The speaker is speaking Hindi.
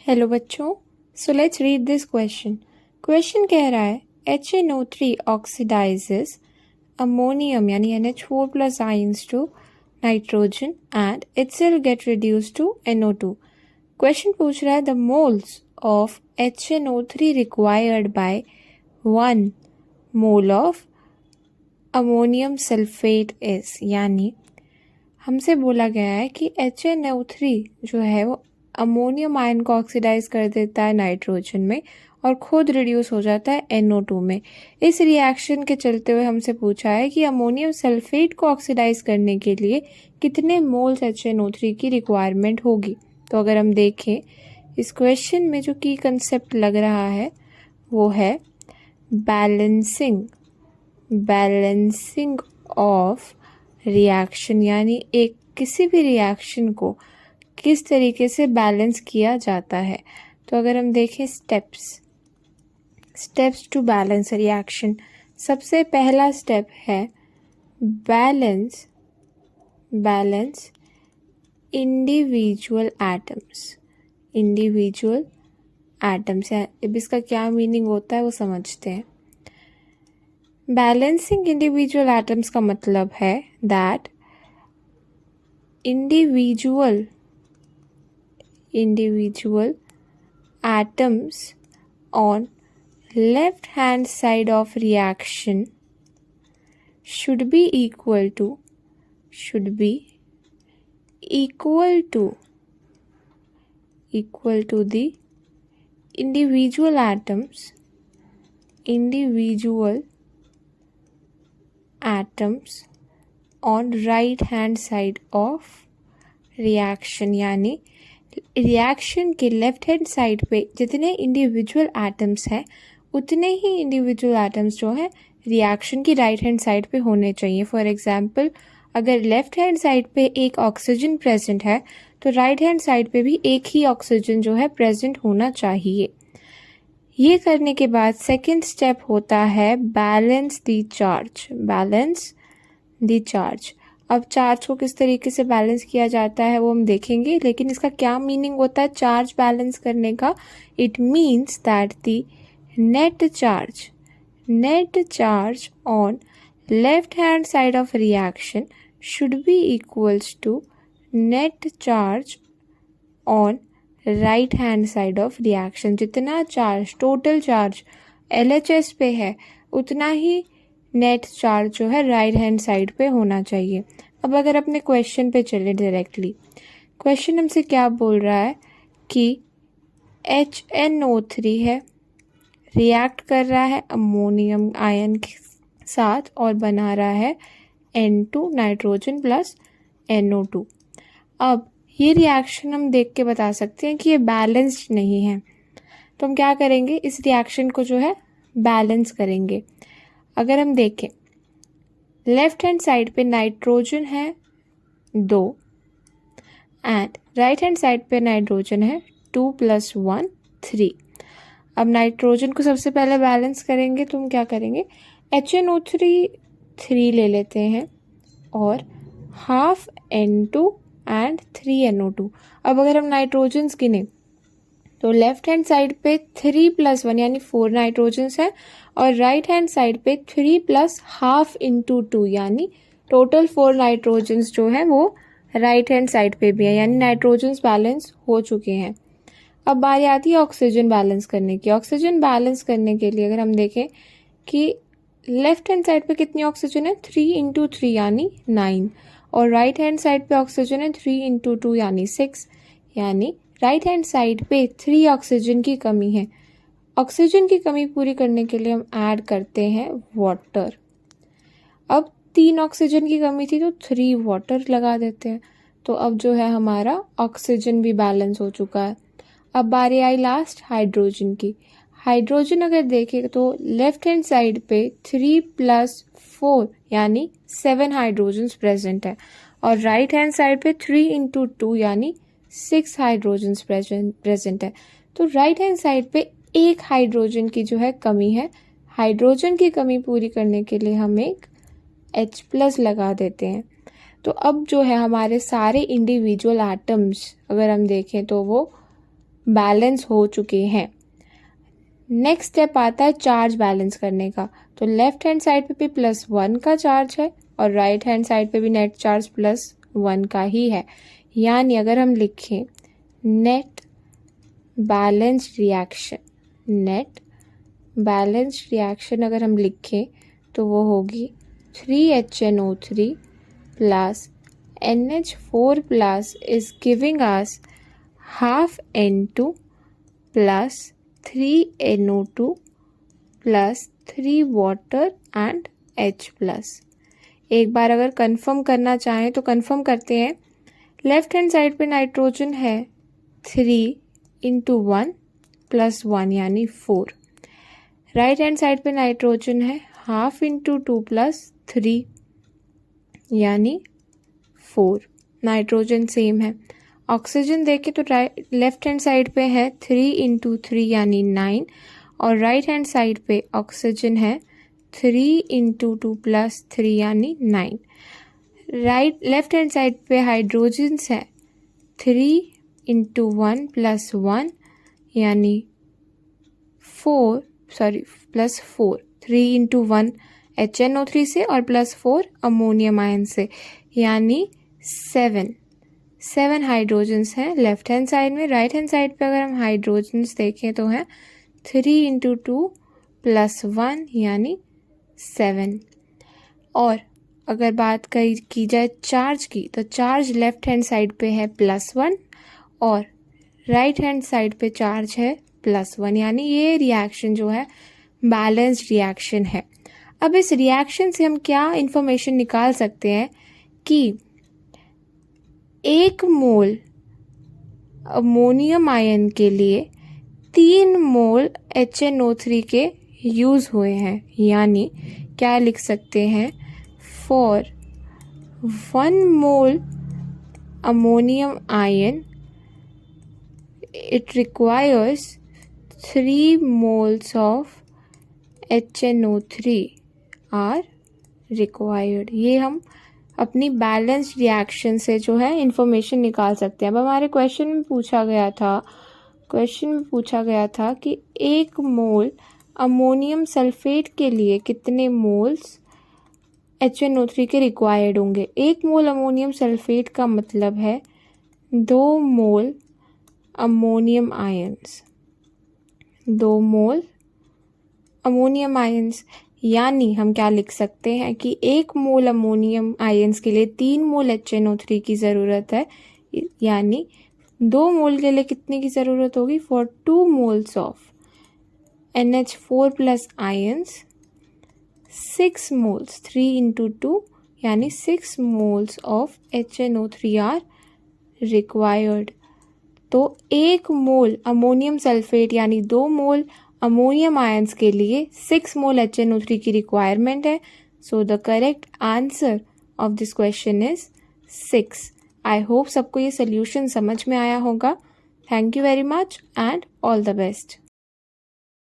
हेलो बच्चों, so let's read this question. Question कह रहा है HNO3 ऑक्सीडाइजेस अमोनियम यानी NH4 plus ions to nitrogen and itself get reduced to NO2। Question पूछ रहा है the moles of HNO3 required by 1 mole of ammonium sulphate is, यानी हमसे बोला गया है कि HNO3 जो है वो अमोनियम आयन को ऑक्सीडाइज कर देता है नाइट्रोजन में और खुद रिड्यूस हो जाता है NO2 में। इस रिएक्शन के चलते हुए हमसे पूछा है कि अमोनियम सल्फेट को ऑक्सीडाइज करने के लिए कितने मोल्स HNO3 की रिक्वायरमेंट होगी। तो अगर हम देखें इस क्वेश्चन में जो की कंसेप्ट लग रहा है वो है बैलेंसिंग ऑफ रिएक्शन, यानी एक किसी भी रिएक्शन को किस तरीके से बैलेंस किया जाता है। तो अगर हम देखें स्टेप्स टू बैलेंस रिएक्शन, सबसे पहला स्टेप है बैलेंस इंडिविजुअल एटम्स। अब इसका क्या मीनिंग होता है वो समझते हैं। बैलेंसिंग इंडिविजुअल एटम्स का मतलब है that individual atoms on left hand side of reaction should be equal to the individual atoms on right hand side of reaction, यानी रिएक्शन के लेफ्ट हैंड साइड पे जितने इंडिविजुअल एटम्स हैं उतने ही इंडिविजुअल एटम्स जो हैं रिएक्शन की राइट हैंड साइड पे होने चाहिए। फॉर एग्जांपल, अगर लेफ्ट हैंड साइड पे एक ऑक्सीजन प्रेजेंट है तो राइट हैंड साइड पे भी एक ही ऑक्सीजन जो है प्रेजेंट होना चाहिए। ये करने के बाद सेकेंड स्टेप होता है बैलेंस द चार्ज। अब चार्ज को किस तरीके से बैलेंस किया जाता है वो हम देखेंगे, लेकिन इसका क्या मीनिंग होता है चार्ज बैलेंस करने का। It means that the net charge on left hand side of reaction should be equals to net charge on right hand side of reaction. जितना चार्ज टोटल चार्ज LHS पे है उतना ही नेट चार्ज जो है राइट हैंड साइड पे होना चाहिए। अब अगर अपने क्वेश्चन पे चले डायरेक्टली, क्वेश्चन हमसे क्या बोल रहा है कि HNO3 है, रिएक्ट कर रहा है अमोनियम आयन के साथ और बना रहा है N2 नाइट्रोजन प्लस NO2। अब ये रिएक्शन हम देख के बता सकते हैं कि ये बैलेंस्ड नहीं है, तो हम क्या करेंगे, इस रिएक्शन को जो है बैलेंस करेंगे। अगर हम देखें लेफ्ट हैंड साइड पे नाइट्रोजन है 2 एंड राइट हैंड साइड पे नाइट्रोजन है 2 + 1 3। अब नाइट्रोजन को सबसे पहले बैलेंस करेंगे तो हम क्या करेंगे, HNO3 3 ले लेते हैं और हाफ N2 एंड 3 NO2। अब अगर हम नाइट्रोजन्स गिने तो लेफ्ट हैंड साइड पे 3 + 1 यानी 4 नाइट्रोजन्स है और राइट हैंड साइड पे 3 + ½ × 2 यानी टोटल 4 नाइट्रोजन्स जो है वो राइट हैंड साइड पे भी है, यानी नाइट्रोजन्स बैलेंस हो चुके हैं। अब बारी आती है ऑक्सीजन बैलेंस करने की। ऑक्सीजन बैलेंस करने के लिए अगर हम देखें कि लेफ्ट हैंड साइड पे कितनी ऑक्सीजन है 3 × 3 यानी 9 और राइट हैंड साइड पे ऑक्सीजन है 3 × 2 यानी 6, यानी राइट हैंड साइड पे 3 ऑक्सीजन की कमी है। ऑक्सीजन की कमी पूरी करने के लिए हम ऐड करते हैं वाटर। अब 3 ऑक्सीजन की कमी थी तो 3 वाटर लगा देते हैं, तो अब जो है हमारा ऑक्सीजन भी बैलेंस हो चुका है। अब बारी आई लास्ट हाइड्रोजन की। हाइड्रोजन अगर देखें तो लेफ्ट हैंड साइड पे 3 + 4 यानी 7 हाइड्रोजन्स प्रेजेंट है और राइट हैंड साइड पे 3 × 2 यानी 6 हाइड्रोजन्स प्रेजेंट है। तो राइट हैंड साइड पे एक हाइड्रोजन की जो है कमी है। हाइड्रोजन की कमी पूरी करने के लिए हम एक H+ लगा देते हैं। तो अब जो है हमारे सारे इंडिविजुअल एटम्स अगर हम देखें तो वो बैलेंस हो चुके हैं। नेक्स्ट स्टेप आता है चार्ज बैलेंस करने का। तो लेफ्ट हैंड साइड पे भी +1 का चार्ज है और राइट हैंड साइड पे भी नेट चार्ज +1 का ही है। यानी अगर हम लिखें नेट बैलेंस रिएक्शन अगर हम लिखें तो वो होगी 3HNO3 plus NH4 plus is giving us half N2 plus 3NO2 plus 3 water and H plus. एक बार अगर कंफर्म करना चाहें तो कंफर्म करते हैं। लेफ्ट हैंड साइड पे नाइट्रोजन है 3 × 1 + 1 यानी 4। राइट हैंड साइड पे नाइट्रोजन है हाफ × 2 + 3 यानी 4। नाइट्रोजन सेम है। ऑक्सीजन देखें तो लेफ्ट हैंड साइड पे है 3 × 3 यानी 9 और राइट हैंड साइड पे ऑक्सीजन है 3 × 2 + 3 यानी 9। लेफ्ट हैंड साइड पे हाइड्रोजन्स है 3 × 1 + 1 यानी +4 3 × 1 HNO3 से और +4 अमोनियम आयन से यानी 7 हाइड्रोजन्स हैं लेफ्ट हैंड साइड में। राइट हैंड साइड पे अगर हम हाइड्रोजन्स देखें तो है 3 × 2 + 1 यानी 7। और अगर बात की जाए चार्ज की तो चार्ज लेफ्ट हैंड साइड पे है +1 और राइट हैंड साइड पे चार्ज है +1 यानी ये रिएक्शन जो है बैलेंस्ड रिएक्शन है। अब इस रिएक्शन से हम क्या इंफॉर्मेशन निकाल सकते हैं कि 1 मोल अमोनियम आयन के लिए 3 मोल HNO3 के यूज हुए हैं। यानी क्या लिख सकते हैं, for 1 mole ammonium ion it requires 3 moles of HNO3 are required। ये हम अपनी बैलेंस्ड रिएक्शन से जो है इंफॉर्मेशन निकाल सकते हैं। अब हमारे क्वेश्चन में पूछा गया था कि 1 मोल अमोनियम सल्फेट के लिए कितने मोल्स HNO3 के रिक्वायर्ड होंगे। 1 मोल अमोनियम सल्फेट का मतलब है 2 मोल अमोनियम आयंस, 2 मोल अमोनियम आयंस। यानी हम क्या लिख सकते हैं कि 1 मोल अमोनियम आयंस के लिए 3 मोल HNO3 की ज़रूरत है। यानी 2 मोल के लिए कितने की ज़रूरत होगी, for 2 moles of NH4 plus ions 6 moles 3 × 2 यानी 6 moles of HNO3 are required. तो 1 मोल अमोनियम सल्फेट यानी 2 मोल अमोनियम आयंस के लिए 6 मोल HNO3 की रिक्वायरमेंट है। So the correct answer of this question is 6। I hope सबको ये सोल्यूशन समझ में आया होगा। Thank you very much and all the best.